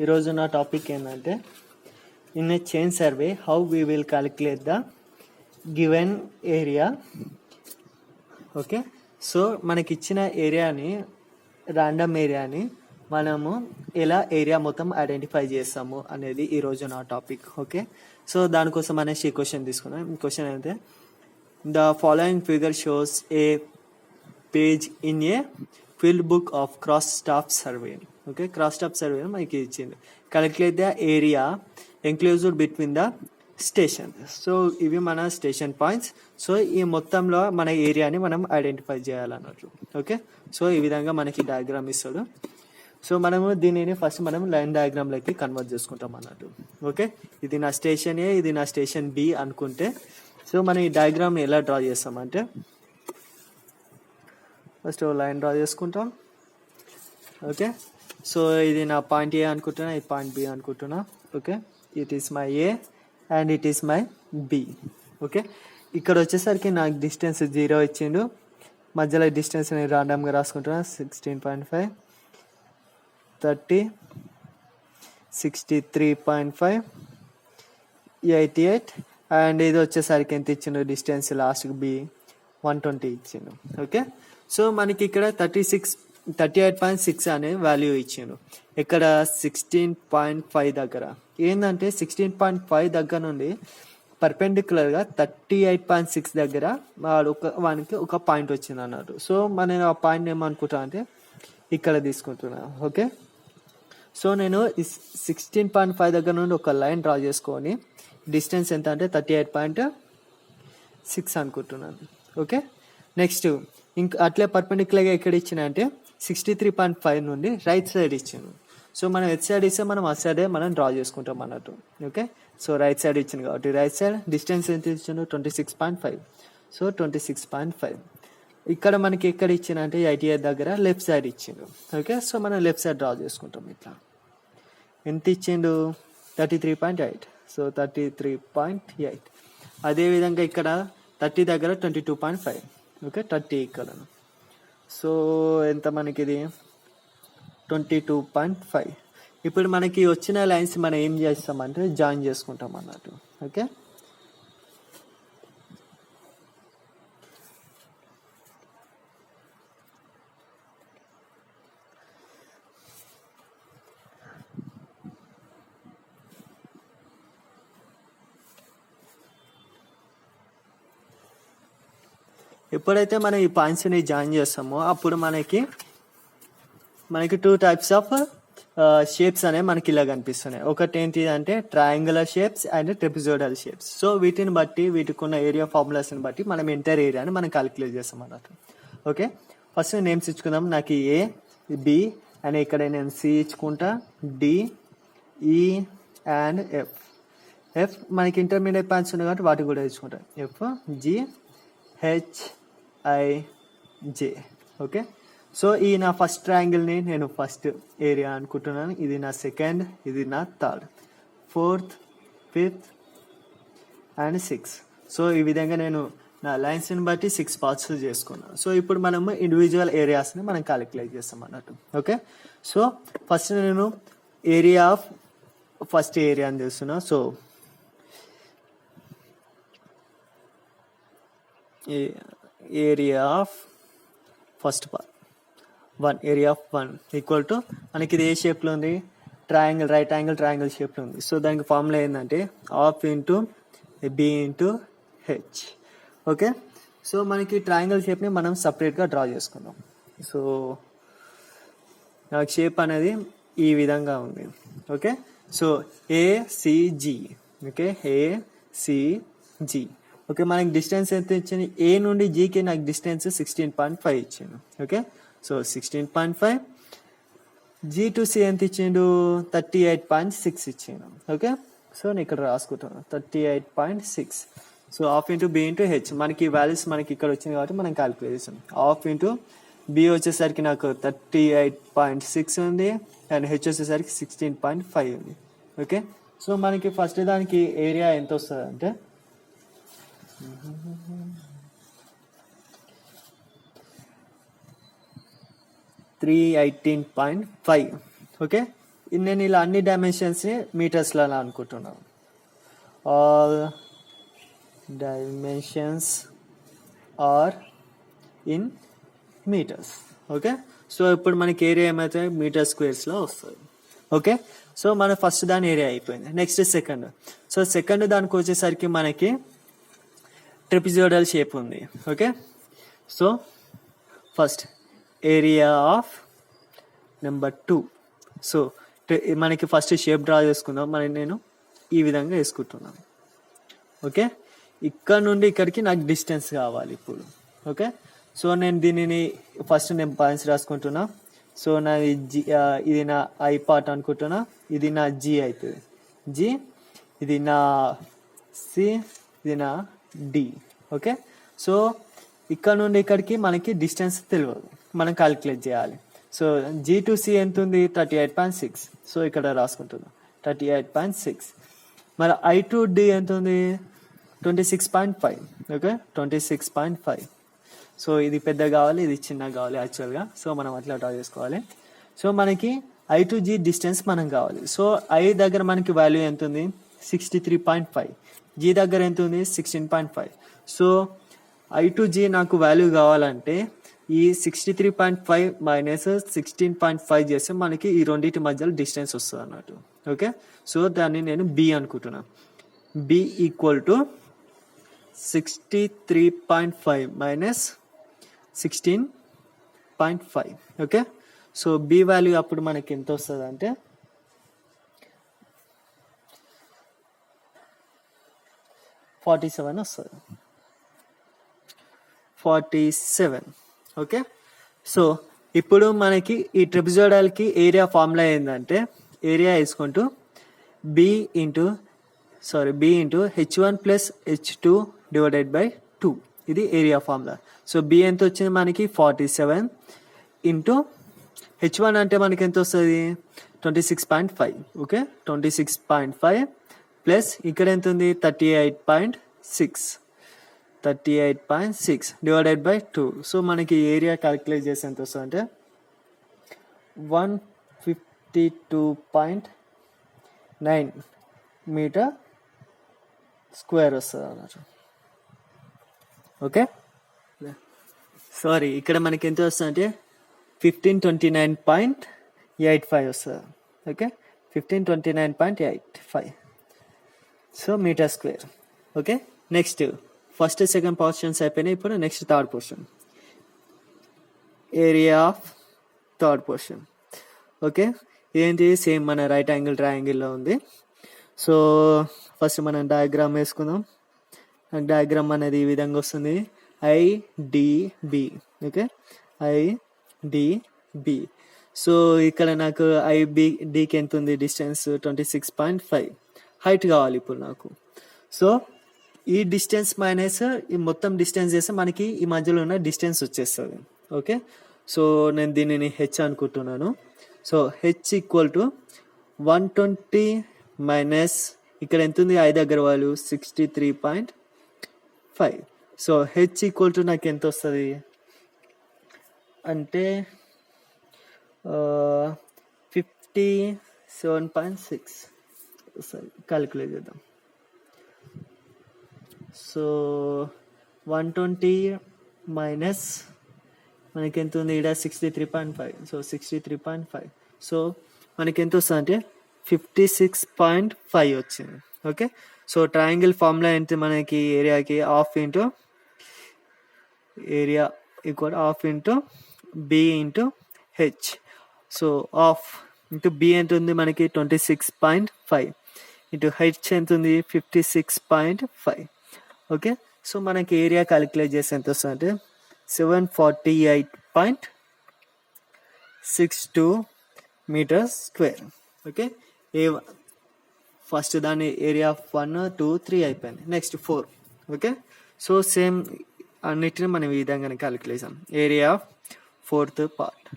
ఈరోజు నా టాపిక్ ఏంటంటే in a chain survey how we will calculate the given area. Okay, so మనకిచ్చిన ఏరియాని, ర్యాండమ్ ఏరియాని మనము ఎలా ఏరియా మొత్తం ఐడెంటిఫై చేస్తాము అనేది ఈరోజు నా టాపిక్. ఓకే, సో దానికోసం అనేసి ఈ క్వశ్చన్ తీసుకున్నాం. క్వశ్చన్ అయితే the following figure shows A page in a field book of cross staff survey. Okay, cross staff survey మనకి ఇచ్చింది. Calculate the area enclosed between the station. So ఇవి మన station points. So ఈ మొత్తంలో మన ఏరియాని మనం ఐడెంటిఫై చేయాలన్నట్లు. ఓకే, సో ఈ విధంగా మనకి డయాగ్రామ్ ఇస్తాడు. సో మనము దీనిని ఫస్ట్ మనం లైన్ డయాగ్రామ్లోకి కన్వర్ట్ చేసుకుంటాం అన్నట్టు. ఓకే, ఇది నా స్టేషన్ ఏ, ఇది నా స్టేషన్ బి అనుకుంటే, సో మనం ఈ డయాగ్రామ్ ఎలా డ్రా చేస్తామంటే ఫస్ట్ లైన్ డ్రా చేసుకుంటాం. ఓకే, సో ఇది నా పాయింట్ ఏ అనుకుంటున్నా, ఇది పాయింట్ బి అనుకుంటున్నా. Okay, it is my A and it is my B. Okay, ఇక్కడ వచ్చేసరికి నాకు డిస్టెన్స్ 0 ఇచ్చిండు. మధ్యలో డిస్టెన్స్ నేను రాండమ్గా రాసుకుంటున్నా. 16.5, 30, 63.5, 88 అండ్ ఇది వచ్చేసరికి ఎంత ఇచ్చిండు డిస్టెన్స్ లాస్ట్కి బి 120 ఇచ్చిండు. ఓకే, సో మనకి ఇక్కడ 38.6 అనే వాల్యూ ఇచ్చిండు. ఇక్కడ 16.5 దగ్గర ఏంటంటే 16.5 దగ్గర నుండి పర్పెండిక్యులర్గా 38.6 దగ్గర వానికి ఒక పాయింట్ వచ్చింది అన్నట్టు. సో నేను ఆ పాయింట్ ఏమనుకుంటా అంటే ఇక్కడ తీసుకుంటున్నా. ఓకే, సో నేను 16.5 దగ్గర నుండి ఒక లైన్ డ్రా చేసుకొని డిస్టెన్స్ ఎంత అంటే 38.6 అనుకుంటున్నాను. ఓకే, నెక్స్ట్ ఇంకా అట్లే పర్పెండిక్యులర్గా ఎక్కడ ఇచ్చిన అంటే 63.5 నుండి రైట్ సైడ్ ఇచ్చాను. సో మనం ఎట్ సైడ్ ఇస్తే మనం ఆ సైడే మనం డ్రా చేసుకుంటాం అన్నట్టు. ఓకే, సో రైట్ సైడ్ ఇచ్చింది కాబట్టి రైట్ సైడ్ డిస్టెన్స్ ఎంత ఇచ్చాను 26.5. సో 26.5 ఇక్కడ మనకి ఎక్కడ ఇచ్చిన అంటే 88 దగ్గర లెఫ్ట్ సైడ్ ఇచ్చిండు. ఓకే, సో మనం లెఫ్ట్ సైడ్ డ్రా చేసుకుంటాం. ఇట్లా ఎంత ఇచ్చిండు 33.8. సో 33.8. అదేవిధంగా ఇక్కడ 30 దగ్గర 22.5. ఓకే, 30 ఇక్కడ. సో ఎంత మనకి ఇది 22.5. ఇప్పుడు మనకి వచ్చిన లైన్స్ మనం ఏం చేస్తామంటే జాయిన్ చేసుకుంటాం అన్నట్టు. ఓకే, ఎప్పుడైతే మనం ఈ పాయింట్స్ని జాయిన్ చేస్తామో అప్పుడు మనకి 2 టైప్స్ ఆఫ్ షేప్స్ అనేవి మనకి ఇలా కనిపిస్తున్నాయి. ఒకటి ఏంటి అంటే triangular shapes and trapezoidal shapes. So వీటిని బట్టి, వీటికి ఉన్న ఏరియా ఫార్ములాస్ని బట్టి మనం ఎంటైర్ ఏరియాని మనం క్యాలిక్యులేట్ చేస్తాం అన్నట్టు. ఓకే, ఫస్ట్ నేమ్స్ ఇచ్చుకుందాం. నాకు ఏ, బి అని ఇక్కడ నేను సి ఇచ్చుకుంటా, D, E and F. F మనకి ఇంటర్మీడియట్ పాయింట్స్ ఉన్నాయి కాబట్టి వాటికి కూడా ఇచ్చుకుంటా. F, G, H, I, J. Okay, so ఈ నా ఫస్ట్ ట్రయాంగిల్ని నేను ఫస్ట్ ఏరియా అనుకుంటున్నాను. ఇది నా సెకండ్, ఇది నా third, fourth, fifth and 6. So ఈ విధంగా నేను నా లైన్స్ని బట్టి 6 పార్ట్స్ చేసుకున్నాను. సో ఇప్పుడు మనము ఇండివిజువల్ ఏరియాస్ని మనం క్యాలిక్యులేట్ చేస్తాం అన్నట్టు. ఓకే, సో ఫస్ట్ నేను ఏరియా ఆఫ్ ఫస్ట్ ఏరియా అని చేస్తున్నా. So area of first part 1, area of 1 equal to మనకి ఇది ఏ షేప్లో ఉంది, ట్రయాంగిల్, రైట్ యాంగిల్ ట్రయాంగిల్ షేప్లో ఉంది. సో దానికి ఫార్ములా ఏంటంటే half into B into H. Okay, so మనకి ట్రయాంగిల్ షేప్ని మనం సపరేట్గా డ్రా చేసుకుందాం. సో నాకు షేప్ అనేది ఈ విధంగా ఉంది. Okay, so ACG. Okay, ACG. Okay, మనకి డిస్టెన్స్ ఎంత ఇచ్చింది, ఏ నుండి జీకి నాకు డిస్టెన్స్ 16.5 ఇచ్చిండు. Okay, so 16.5. G to C ఎంత ఇచ్చిండు 38.6 ఇచ్చిండు. ఓకే, సో నేను ఇక్కడ రాసుకుంటాను 38.6. So half into B into H. మనకి వాల్యూస్ మనకి ఇక్కడ వచ్చింది కాబట్టి మనం క్యాలిక్యులేట్ చేస్తాం. హాఫ్ ఇంటూ బి వచ్చేసరికి నాకు 38.6 ఉంది అండ్ హెచ్ వచ్చేసరికి 16.5 ఉంది. ఓకే, సో మనకి ఫస్ట్ దానికి ఏరియా ఎంత వస్తుంది అంటే 318.5. ఓకే, నేను ఇలా అన్ని డైమెన్షన్స్ని మీటర్స్లో అనుకుంటున్నాను. All dimensions are in meters. Okay, so ఇప్పుడు మనకి ఏరియా ఏమైతే మీటర్ స్క్వేర్స్లో వస్తుంది. ఓకే, సో మన ఫస్ట్ దాని ఏరియా అయిపోయింది. Next second. సో సెకండ్ దానికి వచ్చేసరికి మనకి ట్రెపిజోయిడల్ షేప్ ఉంది. Okay, so first area of number 2. So మనకి ఫస్ట్ షేప్ డ్రా చేసుకుందాం. నేను ఈ విధంగా వేసుకుంటున్నాను. ఓకే, ఇక్కడ నుండి ఇక్కడికి నాకు డిస్టెన్స్ కావాలి ఇప్పుడు. ఓకే, సో నేను దీనిని ఫస్ట్ నేను పాయింట్స్ రాసుకుంటున్నా. సో నాది జి, ఇది నా ఐ పార్ట్ అనుకుంటున్నా. ఇది నా జి అవుతుంది. జి, ఇది నా సి, ఇది నా డి. ఓకే, సో ఇక్కడ నుండి ఇక్కడికి మనకి డిస్టెన్స్ తెలియదు, మనం క్యాలిక్యులేట్ చేయాలి. సో జీ టు సి ఎంత ఉంది? 38.6. సో ఇక్కడ రాసుకుంటున్నాం 38.6. మరి ఐ టు డి ఎంత ఉంది? 26.5. ఓకే, 26.5. సో ఇది పెద్ద కావాలి, ఇది చిన్న కావాలి యాక్చువల్గా. సో మనం అట్లా డ్రా చేసుకోవాలి. సో మనకి ఐ టు జీ డిస్టెన్స్ మనం కావాలి. సో ఐ దగ్గర మనకి వాల్యూ ఎంత ఉంది? 63.5. జీ దగ్గర ఎంత ఉంది? 16.5. సో ఐ టు జీ నాకు వాల్యూ కావాలంటే ఈ 63.5 మైనస్ 16.5 చేస్తే మనకి ఈ రెండింటి మధ్యలో డిస్టెన్స్ వస్తుంది అన్నట్టు. ఓకే, సో దాన్ని నేను బి అనుకుంటున్నాను. B equal to 63.5 minus 16.5. Okay, so B value అప్పుడు మనకి ఎంత వస్తుంది అంటే 47 వస్తుంది. 47. ఓకే, సో ఇప్పుడు మనకి ఈ ట్రెపిజోయిడల్కి ఏరియా ఫార్ములా ఏంటంటే ఏరియా వేసుకుంటూ B into h1 plus h2 divided by 2. ఇది ఏరియా ఫార్ములా. సో బి ఎంత వచ్చింది మనకి? 47 ఇంటూ h1 అంటే మనకి ఎంత వస్తుంది? 26.5. ఓకే, 26.5 ప్లస్ ఇక్కడ ఎంత ఉంది? 38.6 డివైడెడ్ బై 2. సో మనకి ఏరియా క్యాలిక్యులేట్ చేసి ఎంత వస్తుంది అంటే 152.9 మీటర్ స్క్వేర్ వస్తుంది అన్నట్టు. ఓకే, సారీ ఇక్కడ మనకి ఎంత వస్తుంది అంటే 1529.85 వస్తుంది. Okay, 1529.85. So meter square. Okay, next first second portions అయిపోయినాయి. ఇప్పుడు next third portion, area of third portion. Okay, ఏంటి? సేమ్ మన రైట్ యాంగిల్ ట్రయాంగిల్లో ఉంది. సో ఫస్ట్ మనం డయాగ్రామ్ వేసుకుందాం. డయాగ్రామ్ అనేది ఈ విధంగా వస్తుంది. ఐడిబి. Okay, IDB. సో ఇక్కడ నాకు ఐబిడికి ఎంత ఉంది? డిస్టెన్స్ 26.5. హైట్ కావాలి ఇప్పుడు నాకు. సో ఈ డిస్టెన్స్ మైనస్ ఈ మొత్తం డిస్టెన్స్ చేస్తే మనకి ఈ మధ్యలో ఉన్న డిస్టెన్స్ వచ్చేస్తుంది. ఓకే, సో నేను దీనిని హెచ్ అనుకుంటున్నాను. So H equal to 120 minus ఇక్కడ ఎంత ఉంది? ఐ దగ్గర value 63.5. So H equal to నాకు ఎంత వస్తుంది అంటే 57.6. సరే క్యాలిక్యులేట్ చేద్దాం. సో 120 మైనస్ మనకి ఎంత ఉంది? ఇక్కడ 63.5. సో 63.5. సో మనకి ఎంత వస్తుంది అంటే 56.5 వచ్చింది. ఓకే, సో ట్రయాంగిల్ ఫార్ములా ఎంత మనకి? ఏరియాకి half into area equal half into B into H. So half into B ఎంత ఉంది మనకి? 26.5 ఇంటూ హెచ్ ఎంత ఉంది? 56.5. ఓకే, సో మనకి ఏరియా క్యాలిక్యులేట్ చేస్తే ఎంత వస్తుంది అంటే 748.62 మీటర్స్ స్క్వేర్. ఓకే, ఫస్ట్ దాని ఏరియా 1, 2, 3 అయిపోయింది. నెక్స్ట్ 4. ఓకే, సో సేమ్ అన్నిటిని మనం ఈ విధంగానే క్యాలిక్యులేట్ చేసాం. Area fourth part.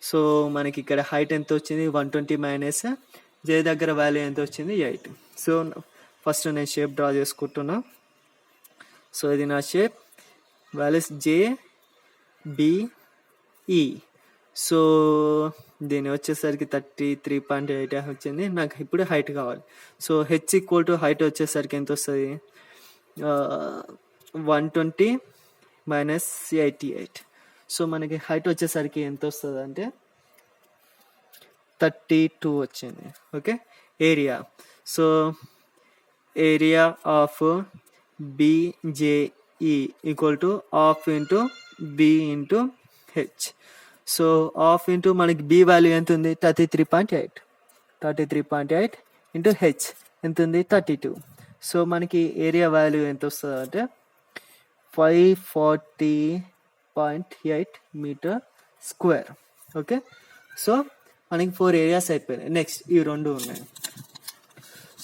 సో మనకి ఇక్కడ హైట్ ఎంత వచ్చింది? 120 మైనస్ జే దగ్గర వాల్యూ ఎంత వచ్చింది? 8. సో ఫస్ట్ నేను షేప్ డ్రా చేసుకుంటున్నా. సో ఇది నా షేప్, వాల్యూస్ జే బిఈ. సో దీని వచ్చేసరికి 33.8 వచ్చింది. నాకు ఇప్పుడు హైట్ కావాలి. So H equal to height వచ్చేసరికి ఎంత వస్తుంది? 120 మైనస్ 88. సో మనకి హైట్ వచ్చేసరికి ఎంత వస్తుంది అంటే 32 వచ్చింది. Okay, area. So area of BJE equal to half into B into H. So half into మనకి B వాల్యూ ఎంత ఉంది? 33.8. 33.8 ఇంటూ హెచ్ ఎంత ఉంది? 32. సో మనకి ఏరియా వాల్యూ ఎంత వస్తుంది అంటే 540.8 మీటర్ స్క్వేర్. ఓకే, సో మనకి 4 ఏరియాస్ అయిపోయినాయి. నెక్స్ట్ ఈ 2 ఉన్నాయి.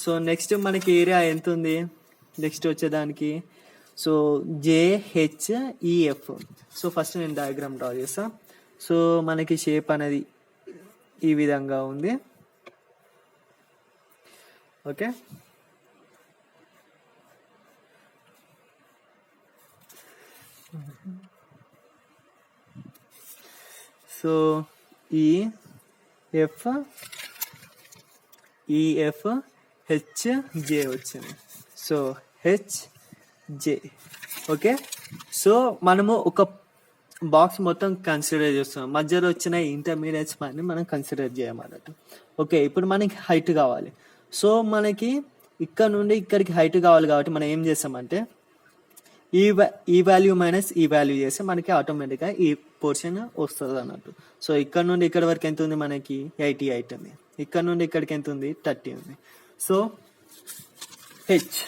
సో నెక్స్ట్ మనకి ఏరియా ఎంత ఉంది? నెక్స్ట్ వచ్చేదానికి సో JHEF. సో ఫస్ట్ నేను డయాగ్రామ్ డ్రా చేస్తా. సో మనకి షేప్ అనేది ఈ విధంగా ఉంది. ఓకే, సో EF HJ వచ్చింది. So HJ. ఓకే, సో మనము ఒక బాక్స్ మొత్తం కన్సిడర్ చేస్తున్నాం. మధ్యలో వచ్చిన ఇంటర్మీడియట్స్ పని మనం కన్సిడర్ చేయమన్నట్టు. ఓకే, ఇప్పుడు మనకి హైట్ కావాలి. సో మనకి ఇక్కడ నుండి ఇక్కడికి హైట్ కావాలి కాబట్టి మనం ఏం చేస్తామంటే ఈ వాల్యూ మైనస్ ఈ వాల్యూ చేస్తే మనకి ఆటోమేటిక్గా ఈ పోర్షన్ వస్తుంది అన్నట్టు. సో ఇక్కడ నుండి ఇక్కడ వరకు ఎంత ఉంది? మనకి 88 ఉంది. ఇక్కడ నుండి ఇక్కడికి ఎంత ఉంది? 30 ఉంది. So H.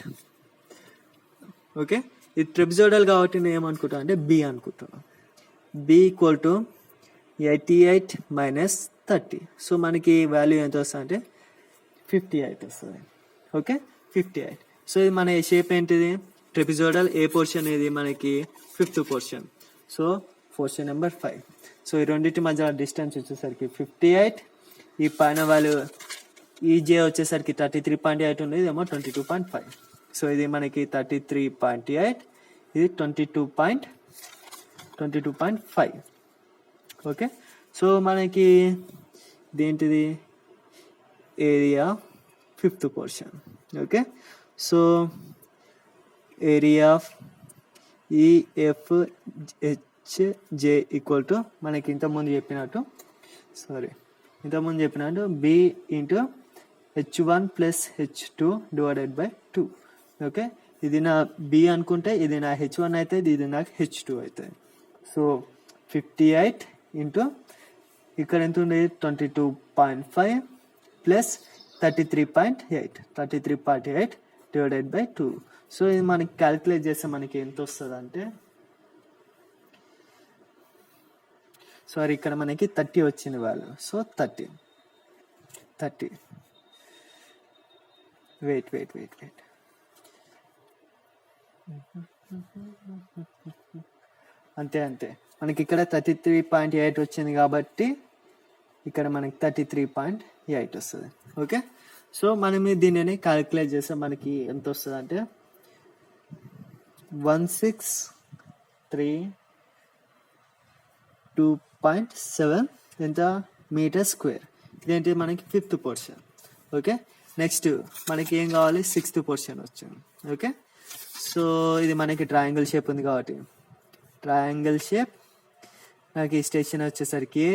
ఓకే, ఇది ట్రిప్జోడల్ కాబట్టి నేను ఏమనుకుంటున్నా అంటే B అనుకుంటున్నాను. B equal to 88 minus 30. So మనకి వాల్యూ ఎంత వస్తుంది అంటే 58 వస్తుంది. ఓకే, 58. సో ఇది మన షేప్ ఏంటిది? ట్రిపిజోడల్. ఏ పోర్షన్ ఇది? మనకి 5th portion. So portion number 5. So ఈ రెండింటి మధ్య డిస్టెన్స్ వచ్చేసరికి 58. ఈ పైన వాల్యూ EJ వచ్చేసరికి 33.8 ఉంది. ఇదేమో 22.5. సో ఇది మనకి 33.8, ఇది 22.5. ఓకే, సో మనకి దేంటిది? Area 5th portion. Okay, so area of EFHJ equal to మనకి ఇంతకుముందు చెప్పినట్టు B into H1 plus H2 divided by 2. Okay, ఇది నా B అనుకుంటే ఇది నా H1 అవుతుంది, ఇది నాకు H2 అవుతుంది. సో 58 ఇంటూ ఇక్కడ ఎంత ఉంది? 22.5 ప్లస్ 33.8 డివైడెడ్ బై 2. సో ఇది మనకి క్యాలిక్యులేట్ చేస్తే మనకి ఎంత వస్తుంది అంటే సారీ ఇక్కడ మనకి 30 వచ్చింది వాల్యూ. సో 30 వెయిట్ అంతే మనకి ఇక్కడ 33.8 వచ్చింది కాబట్టి ఇక్కడ మనకి 33.8 వస్తుంది. ఓకే, సో మనం దీనిని క్యాలిక్యులేట్ చేస్తే మనకి ఎంత వస్తుంది అంటే 1632.7 ఎంత? Meter square. ఇదేంటి? మనకి 5th పోర్షన్. ఓకే, నెక్స్ట్ మనకి ఏం కావాలి? 6th పోర్షన్ వచ్చింది. ఓకే, సో ఇది మనకి ట్రయాంగిల్ షేప్ ఉంది కాబట్టి ట్రయాంగిల్ షేప్ నాకు ఈ స్టేషన్ వచ్చేసరికి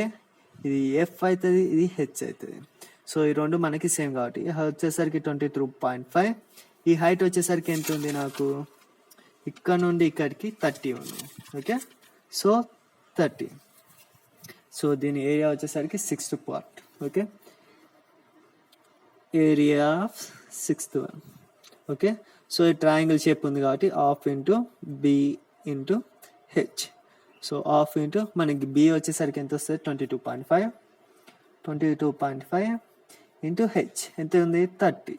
ఇది F అవుతుంది, ఇది H అవుతుంది. సో ఈ రెండు మనకి సేమ్ కాబట్టి వచ్చేసరికి 23.5. ఈ హైట్ వచ్చేసరికి ఎంత ఉంది? నాకు ఇక్కడ నుండి ఇక్కడికి 30 ఉంది. Okay, so 30. సో దీని ఏరియా వచ్చేసరికి 6th part. Okay, area of 6th one. Okay, so ఈ ట్రయాంగిల్ షేప్ ఉంది కాబట్టి half into B into H. So half into మనకి B వచ్చేసరికి ఎంత వస్తుంది? 22.5 ఇంటూ హెచ్ ఎంత ఉంది? 30.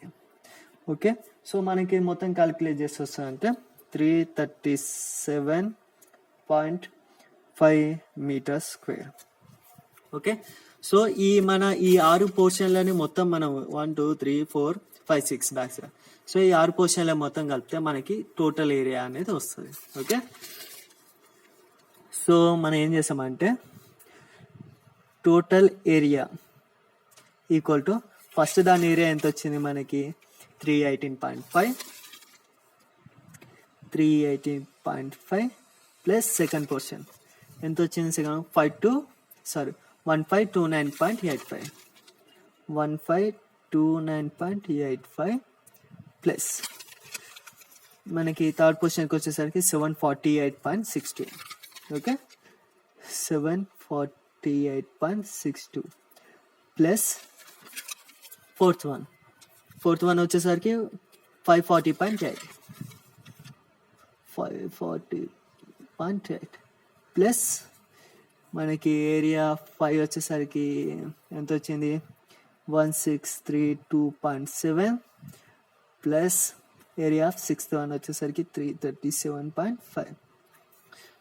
ఓకే, సో మనకి మొత్తం క్యాలిక్యులేట్ చేసి వస్తుందంటే 337.5 మీటర్ స్క్వేర్. ఓకే, సో మన ఈ 6 పోర్షన్లని మొత్తం మనం 1 2 3 4 5 6 బ్యాక్స్. సో ఈ 6 పోర్షన్ల మొత్తం కలిపితే మనకి టోటల్ ఏరియా అనేది వస్తుంది. ఓకే, సో మనం ఏం చేసామంటే total area equal to first దాని ఏరియా ఎంత వచ్చింది మనకి 318.5 ప్లస్ సెకండ్ పోర్షన్ ఎంత వచ్చింది సెకండ్ 1529.85 ప్లస్ మనకి థర్డ్ పొజిషన్కి వచ్చేసరికి 748.62. ఓకే, 748.62 ప్లస్ ఫోర్త్ వన్ వచ్చేసరికి 540.8 ప్లస్ మనకి ఏరియా 5 వచ్చేసరికి ఎంత వచ్చింది 1632.7 plus area of sixth one వచ్చేసరికి 337.5.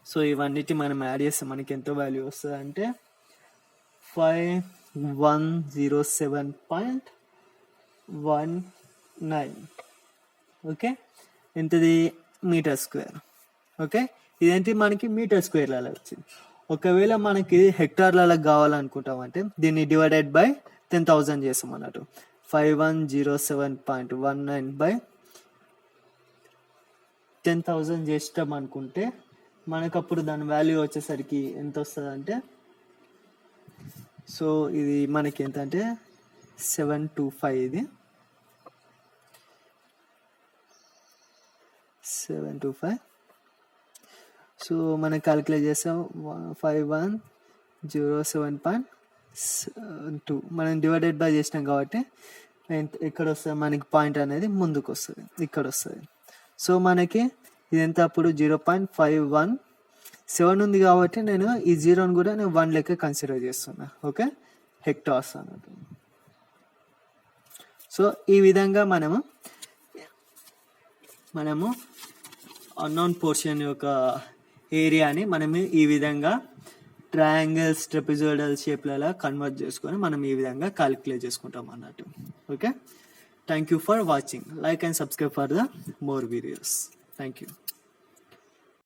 సో ఇవన్నిటి మనం యాడ్ చేస్తే మనకి ఎంత వాల్యూ వస్తుంది అంటే 5107.19. ఓకే, ఎంతది మీటర్ స్క్వేర్. ఓకే, ఇదేంటి మనకి మీటర్ స్క్వేర్ అలా వచ్చింది. ఒకవేళ మనకి హెక్టార్లలో కావాలనుకుంటామంటే దీన్ని డివైడెడ్ బై 10,000 చేస్తాం అన్నట్టు. 5107.19 బై 10,000 చేస్తాం అనుకుంటే మనకు అప్పుడు దాని వాల్యూ వచ్చేసరికి ఎంత వస్తుంది అంటే, సో ఇది మనకి ఎంత అంటే 725. ఇది 725. సో మనం క్యాలిక్యులేట్ చేస్తాం 5107.2 మనం డివైడెడ్ బై చేసినాం కాబట్టి ఇక్కడ వస్తుంది మనకి పాయింట్ అనేది ముందుకు వస్తుంది, ఇక్కడ వస్తుంది. సో మనకి ఇది ఎంత అప్పుడు 0.517 ఉంది కాబట్టి నేను ఈ జీరోని కూడా నేను 1 లెక్క కన్సిడర్ చేస్తున్నా. ఓకే, హెక్టార్స్ అన్నట్టు. సో ఈ విధంగా మనము అన్నోన్ పోర్షన్ యొక్క ఏరియాని మనము ఈ విధంగా ట్రయాంగిల్స్ ట్రెపిజాయిడల్ షేప్లలో కన్వర్ట్ చేసుకొని మనం ఈ విధంగా క్యాలిక్యులేట్ చేసుకుంటాం అన్నట్టు. Okay, thank you for watching. Like and subscribe for the more videos. Thank you.